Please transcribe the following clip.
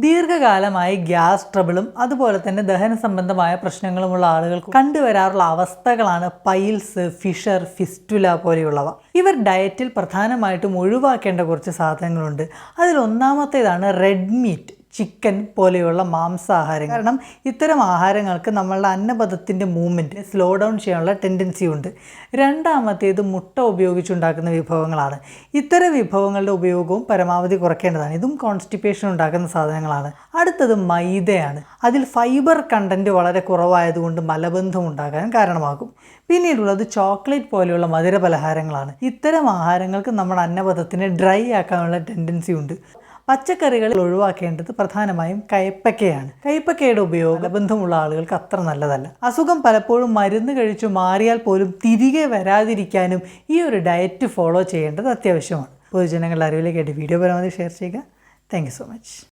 ദീർഘകാലമായി ഗ്യാസ് ട്രബിളും അതുപോലെ തന്നെ ദഹന സംബന്ധമായ പ്രശ്നങ്ങളുമുള്ള ആളുകൾക്ക് കണ്ടുവരാറുള്ള അവസ്ഥകളാണ് പൈൽസ്, ഫിഷർ, ഫിസ്റ്റുല പോലെയുള്ളവ. ഇവർ ഡയറ്റിൽ പ്രധാനമായിട്ടും ഒഴിവാക്കേണ്ട കുറച്ച് സാധനങ്ങളുണ്ട്. അതിൽ ഒന്നാമത്തേതാണ് റെഡ് മീറ്റ്, ചിക്കൻ പോലെയുള്ള മാംസാഹാരം. കാരണം ഇത്തരം ആഹാരങ്ങൾക്ക് നമ്മളുടെ അന്നപഥത്തിൻ്റെ മൂവ്മെൻറ്റ് സ്ലോ ഡൗൺ ചെയ്യാനുള്ള ടെൻഡൻസി ഉണ്ട്. രണ്ടാമത്തേത് മുട്ട ഉപയോഗിച്ചുണ്ടാക്കുന്ന വിഭവങ്ങളാണ്. ഇത്തരം വിഭവങ്ങളുടെ ഉപയോഗവും പരമാവധി കുറയ്ക്കേണ്ടതാണ്. ഇതും കോൺസ്റ്റിപ്പേഷൻ ഉണ്ടാക്കുന്ന സാധനങ്ങളാണ്. അടുത്തത് മൈദയാണ്. അതിൽ ഫൈബർ കണ്ടൻറ്റ് വളരെ കുറവായതുകൊണ്ട് മലബന്ധം ഉണ്ടാകാൻ കാരണമാകും. പിന്നീടുള്ളത് ചോക്ലേറ്റ് പോലെയുള്ള മധുര പലഹാരങ്ങളാണ്. ഇത്തരം ആഹാരങ്ങൾക്ക് നമ്മുടെ അന്നപഥത്തിനെ ഡ്രൈ ആക്കാനുള്ള ടെൻഡൻസി ഉണ്ട്. പച്ചക്കറികളിൽ ഒഴിവാക്കേണ്ടത് പ്രധാനമായും കയ്പ്പയ്ക്കയാണ്. കയ്പ്പയ്ക്കയുടെ ഉപയോഗം ബന്ധമുള്ള ആളുകൾക്ക് അത്ര നല്ലതല്ല. അസുഖം പലപ്പോഴും മരുന്ന് കഴിച്ചു മാറിയാൽ പോലും തിരികെ വരാതിരിക്കാനും ഈ ഒരു ഡയറ്റ് ഫോളോ ചെയ്യേണ്ടത് അത്യാവശ്യമാണ്. പൊതുജനങ്ങളുടെ അറിവിലേക്കായിട്ട് വീഡിയോ പരമാവധി ഷെയർ ചെയ്യുക. Thank you so much.